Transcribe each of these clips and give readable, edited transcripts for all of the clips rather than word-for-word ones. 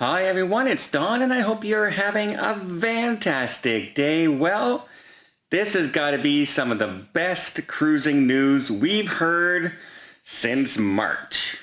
Hi everyone, it's Don and I hope you're having a fantastic day. Well, this has got to be some of the best cruising news we've heard since March.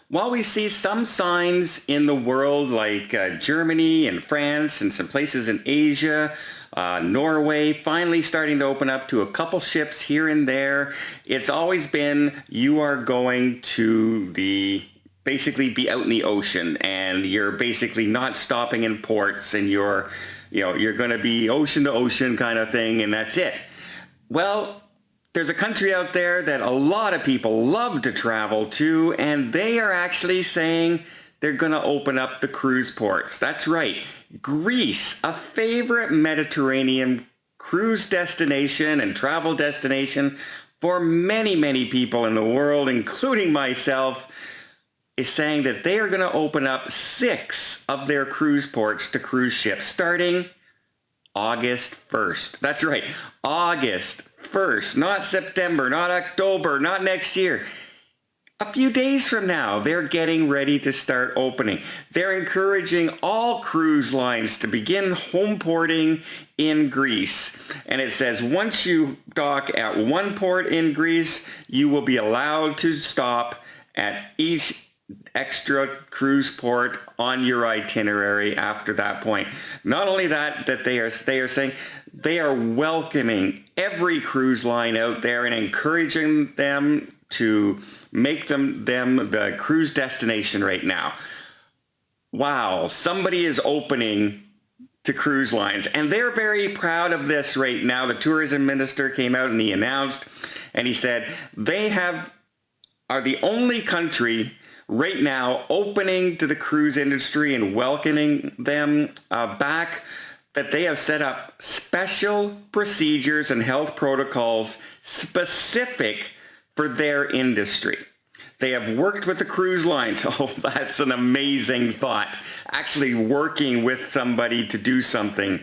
While we see some signs in the world like Germany and France and some places in Asia, Norway finally starting to open up to a couple ships here and there, it's always been you are going to basically be out in the ocean and you're basically not stopping in ports and you're going to be ocean to ocean kind of thing and that's it. Well, there's a country out there that a lot of people love to travel to, and they are actually saying they're going to open up the cruise ports. That's right. Greece, a favorite Mediterranean cruise destination and travel destination for many, many people in the world, including myself, is saying that they are going to open up 6 of their cruise ports to cruise ships starting August 1st. That's right. August 1st, not September, not October, not next year. A few days from now, they're getting ready to start opening. They're encouraging all cruise lines to begin home porting in Greece. And it says once you dock at one port in Greece, you will be allowed to stop at each extra cruise port on your itinerary after that point. Not only that they are saying they are welcoming every cruise line out there and encouraging them to make them the cruise destination right now. Wow, somebody is opening to cruise lines and they're very proud of this right now. The tourism minister came out and he announced and he said they are the only country right now opening to the cruise industry and welcoming them back, that they have set up special procedures and health protocols specific for their industry. They have worked with the cruise lines. Oh, that's an amazing thought. Actually working with somebody to do something.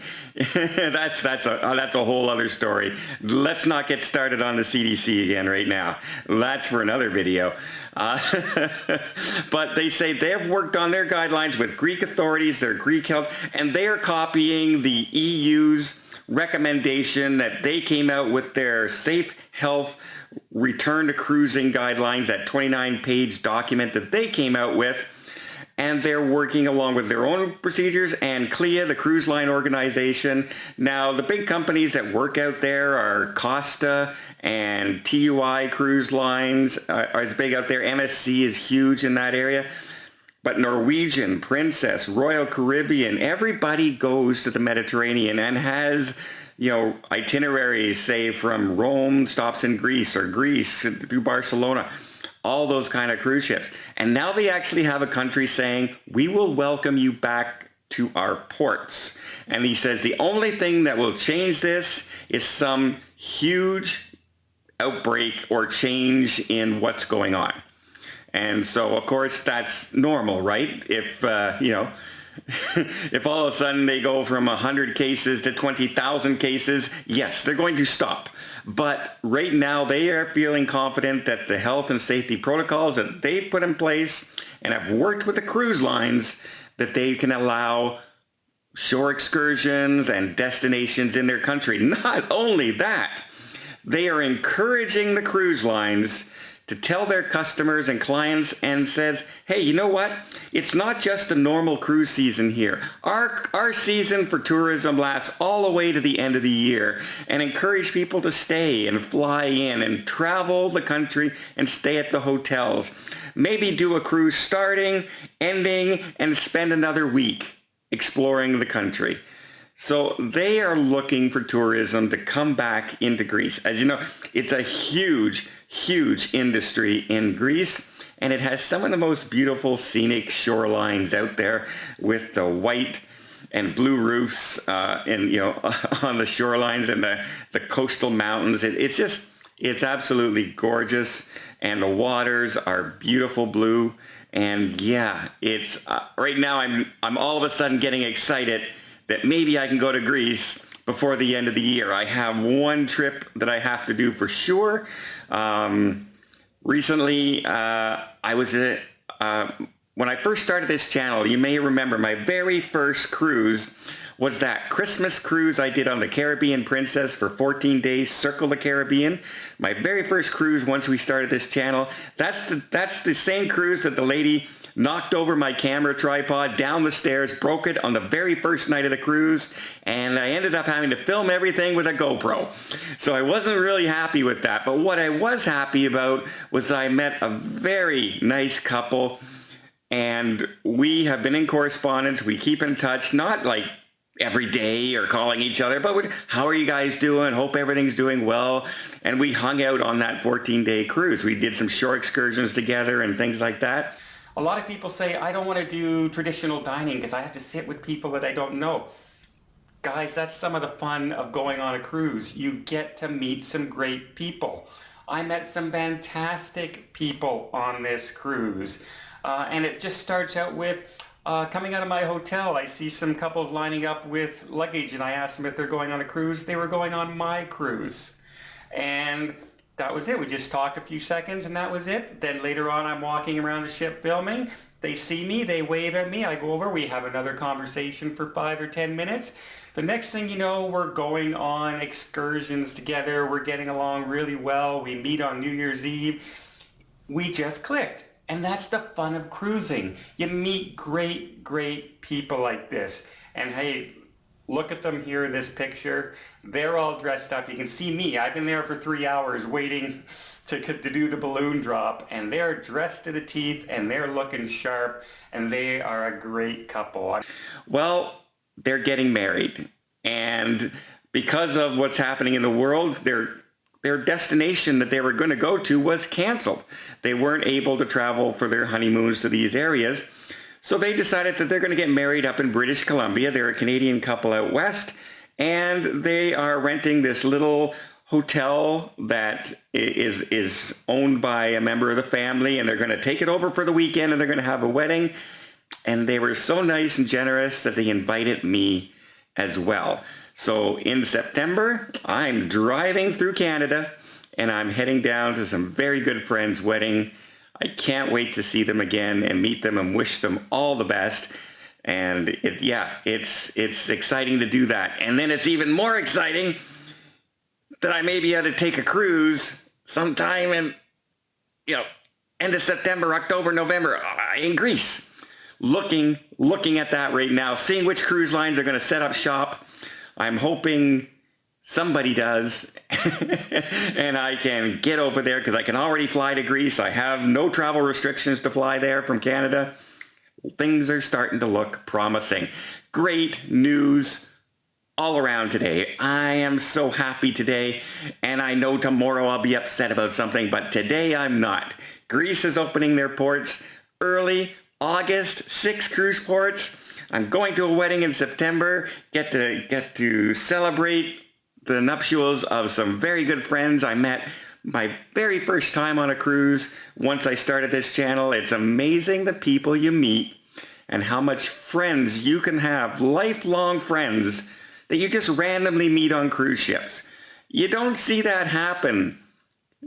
That's a whole other story. Let's not get started on the CDC again right now. That's for another video. But they say they have worked on their guidelines with Greek authorities, their Greek health, and they are copying the EU's recommendation that they came out with their safe health return to cruising guidelines, that 29-page document that they came out with, and they're working along with their own procedures and CLIA, the cruise line organization. Now, the big companies that work out there are Costa and TUI Cruise Lines are as big out there. MSC is huge in that area. But Norwegian, Princess, Royal Caribbean, everybody goes to the Mediterranean and has itineraries, say from Rome, stops in Greece, or Greece to Barcelona, all those kind of cruise ships. And now they actually have a country saying, we will welcome you back to our ports. And he says the only thing that will change this is some huge outbreak or change in what's going on. And so, of course, that's normal, right? If, if all of a sudden they go from 100 cases to 20,000 cases, yes, they're going to stop. But right now they are feeling confident that the health and safety protocols that they've put in place and have worked with the cruise lines, that they can allow shore excursions and destinations in their country. Not only that, they are encouraging the cruise lines to tell their customers and clients and says, hey, you know what? It's not just a normal cruise season here. Our season for tourism lasts all the way to the end of the year, and encourage people to stay and fly in and travel the country and stay at the hotels. Maybe do a cruise starting, ending, and spend another week exploring the country. So they are looking for tourism to come back into Greece. As you know, it's a huge industry in Greece, and it has some of the most beautiful scenic shorelines out there with the white and blue roofs on the shorelines and the coastal mountains. It's absolutely gorgeous. and the waters are beautiful blue. And yeah, it's right now I'm all of a sudden getting excited that maybe I can go to Greece before the end of the year. I have one trip that I have to do for sure. Recently, I was when I first started this channel, you may remember my very first cruise was that Christmas cruise I did on the Caribbean Princess for 14 days, Circle the Caribbean. My very first cruise once we started this channel. That's the same cruise that the lady knocked over my camera tripod down the stairs, broke it on the very first night of the cruise, and I ended up having to film everything with a GoPro. So I wasn't really happy with that. But what I was happy about was I met a very nice couple, and we have been in correspondence. We keep in touch, not like every day or calling each other, but how are you guys doing? Hope everything's doing well. And we hung out on that 14-day cruise. We did some shore excursions together and things like that. A lot of people say, I don't want to do traditional dining because I have to sit with people that I don't know. Guys, that's some of the fun of going on a cruise. You get to meet some great people. I met some fantastic people on this cruise. And it just starts out with coming out of my hotel, I see some couples lining up with luggage, and I asked them if they're going on a cruise. They were going on my cruise. And that was it. We just talked a few seconds, and that was it. Then later on, I'm walking around the ship filming. They see me, they wave at me, I go over, we have another conversation for 5 or 10 minutes. The next thing you know, we're going on excursions together. We're getting along really well. We meet on New Year's Eve. We just clicked. And that's the fun of cruising. You meet great, great people like this. And hey, look at them here in this picture. They're all dressed up. You can see me. I've been there for 3 hours waiting to do the balloon drop. And they're dressed to the teeth and they're looking sharp. And they are a great couple. Well, they're getting married. And because of what's happening in the world, their destination that they were going to go to was canceled. They weren't able to travel for their honeymoons to these areas. So they decided that they're going to get married up in British Columbia. They're a Canadian couple out west, and they are renting this little hotel that is owned by a member of the family, and they're going to take it over for the weekend, and they're going to have a wedding. And they were so nice and generous that they invited me as well. So in September, I'm driving through Canada and I'm heading down to some very good friends' wedding. I can't wait to see them again and meet them and wish them all the best. And it's exciting to do that. And then it's even more exciting that I may be able to take a cruise sometime in, end of September, October, November in Greece. Looking at that right now, seeing which cruise lines are going to set up shop. I'm hoping somebody does and I can get over there because I can already fly to Greece. I have no travel restrictions to fly there from Canada. Things are starting to look promising. Great news all around today. I am so happy today, and I know tomorrow I'll be upset about something, but today I'm not. Greece is opening their ports early, August, 6 cruise ports. I'm going to a wedding in September, get to celebrate the nuptials of some very good friends I met my very first time on a cruise once I started this channel. It's amazing the people you meet and how much friends you can have, lifelong friends that you just randomly meet on cruise ships. You don't see that happen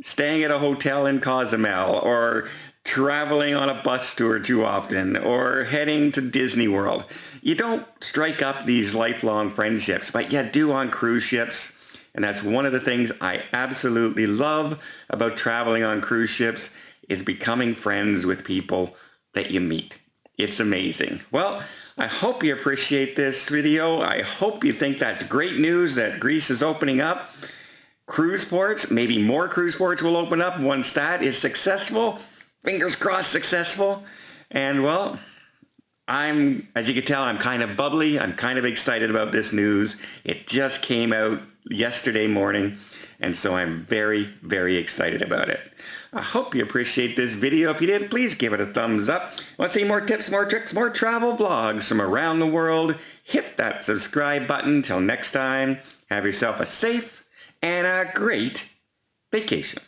staying at a hotel in Cozumel or traveling on a bus tour too often, or heading to Disney World. You don't strike up these lifelong friendships, but you do on cruise ships. And that's one of the things I absolutely love about traveling on cruise ships is becoming friends with people that you meet. It's amazing. Well, I hope you appreciate this video. I hope you think that's great news that Greece is opening up. Cruise ports, maybe more cruise ports will open up once that is successful. Fingers crossed successful. And well, as you can tell, I'm kind of bubbly. I'm kind of excited about this news. It just came out yesterday morning, and so I'm very, very excited about it. I hope you appreciate this video. If you did, please give it a thumbs up. Want to see more tips, more tricks, more travel vlogs from around the world? Hit that subscribe button. Till next time, have yourself a safe and a great vacation.